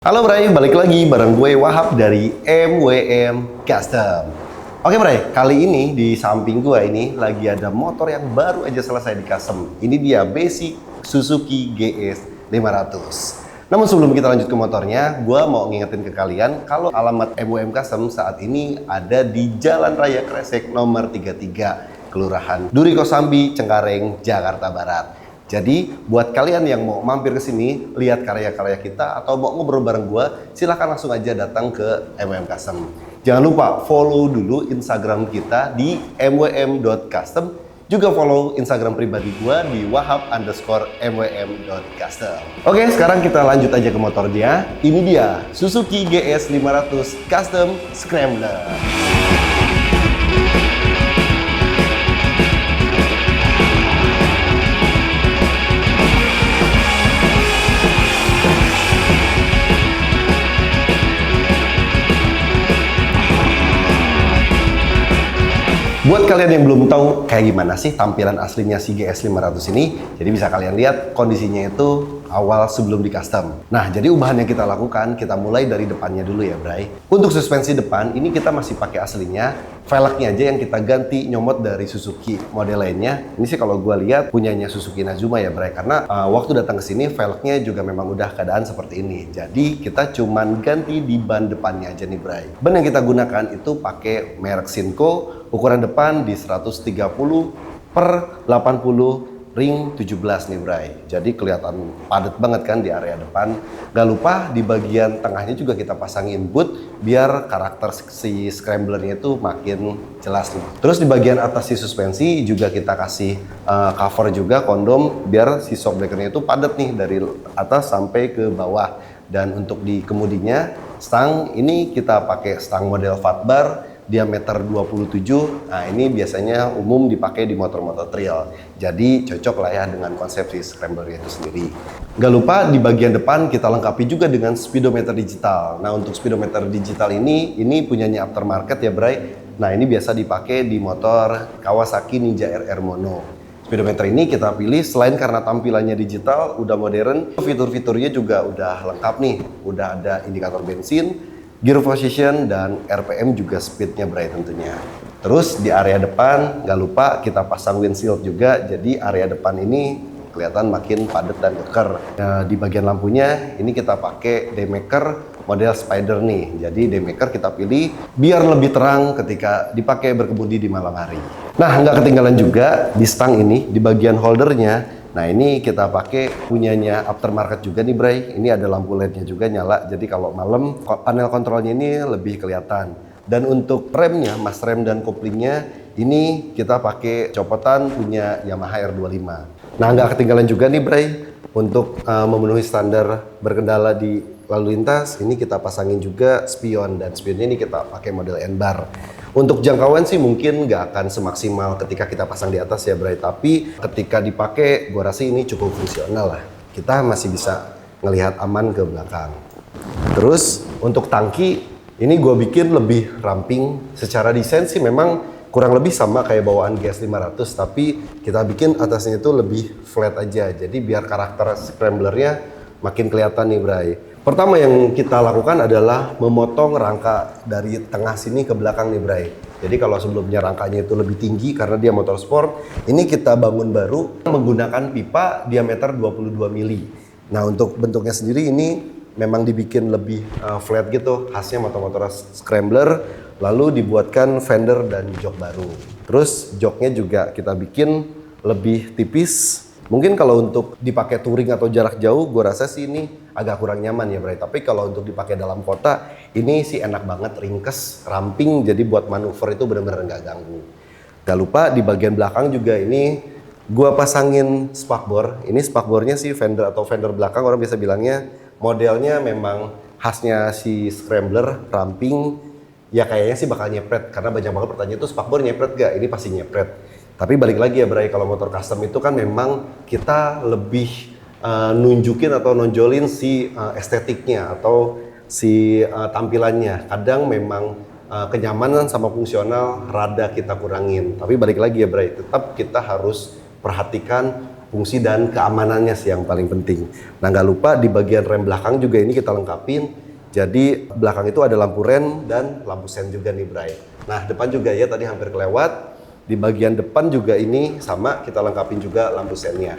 Halo Bray, balik lagi bareng gue Wahab dari MWM Custom. Oke Bray, kali ini di samping gue ini lagi ada motor yang baru aja selesai di custom. Ini dia basic Suzuki GS 500. Namun sebelum kita lanjut ke motornya, gue mau ngingetin ke kalian kalau alamat MWM Custom saat ini ada di Jalan Raya Kresek nomor 33, Kelurahan Duri Kosambi, Cengkareng, Jakarta Barat. Jadi buat kalian yang mau mampir ke sini, lihat karya-karya kita atau mau ngobrol bareng gua, silahkan langsung aja datang ke MWM Custom. Jangan lupa follow dulu Instagram kita di mwm.custom. Juga follow Instagram pribadi gua di wahab_mwm.custom. Oke, sekarang kita lanjut aja ke motornya. Ini dia Suzuki GS 500 Custom Scrambler. Buat kalian yang belum tahu kayak gimana sih tampilan aslinya si GS 500 ini, jadi bisa kalian lihat kondisinya itu awal sebelum di custom. Nah, jadi ubahan yang kita lakukan, kita mulai dari depannya dulu ya, Bray. Untuk suspensi depan, ini kita masih pakai aslinya. Velgnya aja yang kita ganti nyomot dari Suzuki model lainnya. Ini sih kalau gue lihat punyanya Suzuki Nazuma ya, Bray. Karena waktu datang ke sini, velgnya juga memang udah keadaan seperti ini. Jadi kita cuman ganti di ban depannya aja nih, Bray. Ban yang kita gunakan itu pakai merek Sinco. Ukuran depan di 130/80 ring 17 nih Bray. Jadi kelihatan padat banget kan di area depan. Gak lupa di bagian tengahnya juga kita pasangin boot biar karakter si scramblernya itu makin jelas nih. Terus di bagian atas si suspensi juga kita kasih cover juga kondom biar si shock breakernya itu padat nih dari atas sampai ke bawah. Dan untuk di kemudinya stang ini kita pakai stang model fat bar diameter 27. Nah, ini biasanya umum dipakai di motor-motor trail. Jadi cocok lah ya dengan konsep si scrambler itu sendiri. Gak lupa di bagian depan kita lengkapi juga dengan speedometer digital. Nah, untuk speedometer digital ini punyanya aftermarket ya, Bray. Nah, ini biasa dipakai di motor Kawasaki Ninja RR Mono. Speedometer ini kita pilih selain karena tampilannya digital, udah modern, fitur-fiturnya juga udah lengkap nih. Udah ada indikator bensin, gear position, dan RPM juga speednya Bray tentunya. Terus di area depan gak lupa kita pasang windshield juga, jadi area depan ini kelihatan makin padat dan keker. Nah, di bagian lampunya ini kita pakai daymaker model Spider nih. Jadi daymaker kita pilih biar lebih terang ketika dipakai berkemudi di malam hari. Nah, nggak ketinggalan juga di stang ini di bagian holdernya. Nah, ini kita pakai punyanya aftermarket juga nih Bray. Ini ada lampu LED-nya juga nyala. Jadi kalau malam panel kontrolnya ini lebih kelihatan. Dan untuk remnya, mas rem dan koplingnya ini kita pakai copotan punya Yamaha R25. Nah, nggak ketinggalan juga nih Bray. Untuk memenuhi standar berkendala di lalu lintas, ini kita pasangin juga spion. Dan spionnya ini kita pakai model N-bar. Untuk jangkauan sih mungkin nggak akan semaksimal ketika kita pasang di atas ya Bray, tapi ketika dipakai gua rasa ini cukup fungsional lah. Kita masih bisa ngelihat aman ke belakang. Terus untuk tangki ini gua bikin lebih ramping. Secara desain sih memang kurang lebih sama kayak bawaan GS 500, tapi kita bikin atasnya itu lebih flat aja. Jadi biar karakter scramblernya makin kelihatan nih Bray. Pertama yang kita lakukan adalah memotong rangka dari tengah sini ke belakang nih Bray. Jadi kalau sebelumnya rangkanya itu lebih tinggi karena dia motor sport, ini kita bangun baru menggunakan pipa diameter 22 mili. Nah, untuk bentuknya sendiri ini memang dibikin lebih flat gitu, khasnya motor-motor scrambler, lalu dibuatkan fender dan jok baru. Terus joknya juga kita bikin lebih tipis. Mungkin kalau untuk dipakai touring atau jarak jauh, gue rasa sih ini agak kurang nyaman ya Bray. Tapi kalau untuk dipakai dalam kota, ini sih enak banget, ringkes, ramping. Jadi buat manuver itu benar-benar nggak ganggu. Gak lupa di bagian belakang juga ini gue pasangin spakbor. Ini spakbornya sih fender atau fender belakang, orang biasa bilangnya modelnya memang khasnya si scrambler, ramping. Ya kayaknya sih bakal nyepret, karena banyak banget pertanyaan itu spakbor nyepret gak? Ini pasti nyepret. Tapi balik lagi ya Bray, kalau motor custom itu kan memang kita lebih nunjukin atau nonjolin si estetiknya atau si tampilannya. Kadang memang kenyamanan sama fungsional rada kita kurangin. Tapi balik lagi ya Bray, tetap kita harus perhatikan fungsi dan keamanannya sih yang paling penting. Nah nggak lupa di bagian rem belakang juga ini kita lengkapin. Jadi belakang itu ada lampu rem dan lampu sen juga nih Bray. Nah depan juga ya tadi hampir kelewat. Di bagian depan juga ini sama kita lengkapin juga lampu sennya.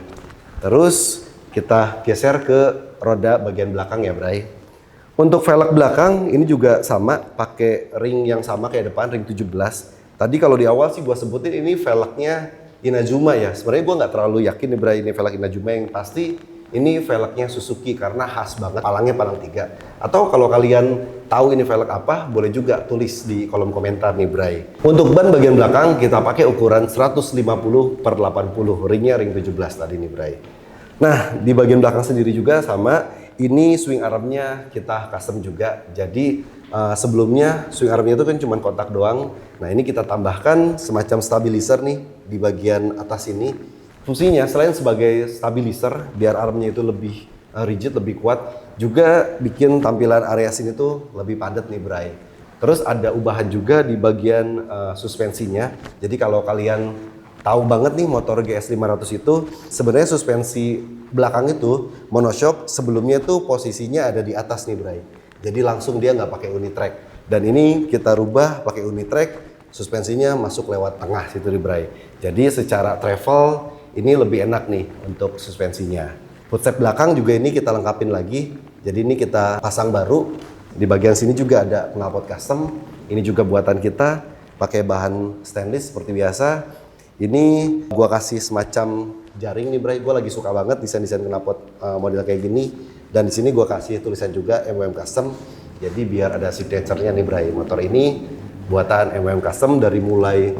Terus kita geser ke roda bagian belakang ya Bray. Untuk velg belakang ini juga sama, pakai ring yang sama kayak depan, ring 17. Tadi kalau di awal sih gua sebutin ini velgnya Inazuma ya. Sebenarnya gua nggak terlalu yakin nih Bray ini velg Inazuma, yang pasti ini velgnya Suzuki karena khas banget, palangnya palang 3. Atau kalau kalian tahu ini velg apa, boleh juga tulis di kolom komentar nih Bray. Untuk ban bagian belakang kita pakai ukuran 150/80, ringnya ring 17 tadi nih Bray. Nah, di bagian belakang sendiri juga sama. Ini swing armnya kita custom juga. Jadi sebelumnya swing armnya itu kan cuma kontak doang. Nah ini kita tambahkan semacam stabilizer nih di bagian atas ini. Fungsinya selain sebagai stabilizer biar armnya itu lebih rigid, lebih kuat, juga bikin tampilan area sini tuh lebih padat nih Bray. Terus ada ubahan juga di bagian suspensinya. Jadi kalau kalian tahu banget nih motor GS 500 itu sebenarnya suspensi belakang itu monoshock, sebelumnya tuh posisinya ada di atas nih Bray. Jadi langsung dia nggak pakai unitrack. Dan ini kita rubah pakai unitrack, suspensinya masuk lewat tengah situ nih Bray. Jadi secara travel ini lebih enak nih untuk suspensinya. Footstep belakang juga ini kita lengkapin lagi. Jadi ini kita pasang baru. Di bagian sini juga ada knalpot custom. Ini juga buatan kita, pakai bahan stainless seperti biasa. Ini gua kasih semacam jaring nih Bray, gua lagi suka banget desain-desain knalpot model kayak gini. Dan di sini gua kasih tulisan juga MWM Custom. Jadi biar ada signature-nya nih Bray. Motor ini buatan MWM Custom dari mulai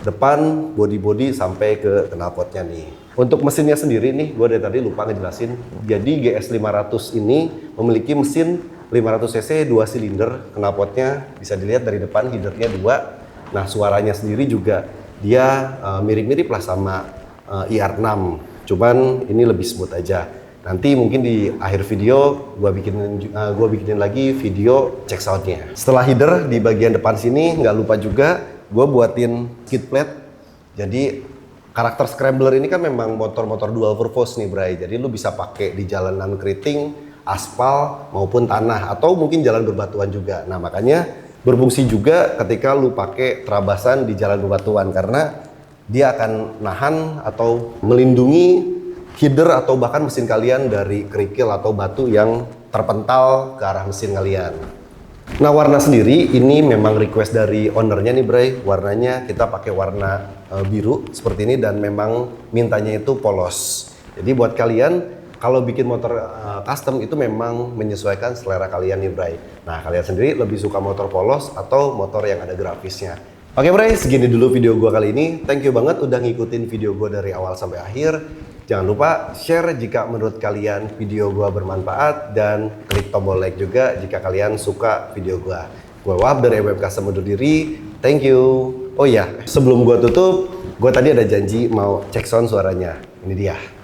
depan, body-body sampai ke knalpotnya nih. Untuk mesinnya sendiri nih, gua dari tadi lupa ngejelasin. Jadi GS 500 ini memiliki mesin 500 cc 2 silinder. Knalpotnya bisa dilihat dari depan, headernya 2. Nah suaranya sendiri juga dia mirip-mirip lah sama IR6, cuman ini lebih smooth aja. Nanti mungkin di akhir video gua bikinin lagi video check soundnya. Setelah header di bagian depan sini nggak lupa juga gua buatin skid plate. Jadi karakter scrambler ini kan memang motor-motor dual purpose nih Bray. Jadi lu bisa pakai di jalanan keriting, aspal maupun tanah, atau mungkin jalan berbatuan juga. Nah makanya berfungsi juga ketika lu pakai terabasan di jalan bebatuan karena dia akan nahan atau melindungi header atau bahkan mesin kalian dari kerikil atau batu yang terpental ke arah mesin kalian. Nah warna sendiri ini memang request dari ownernya nih Bray. Warnanya kita pakai warna biru seperti ini dan memang mintanya itu polos. Jadi buat kalian kalau bikin motor custom itu memang menyesuaikan selera kalian nih Bray. Nah kalian sendiri lebih suka motor polos atau motor yang ada grafisnya. Oke Bray, segini dulu video gua kali ini. Thank you banget udah ngikutin video gua dari awal sampai akhir. Jangan lupa share jika menurut kalian video gua bermanfaat dan klik tombol like juga jika kalian suka video gua. Gua Wahab dari MWM Custom undur diri. Thank you. Oh iya, sebelum gua tutup, gua tadi ada janji mau cek sound suaranya. Ini dia.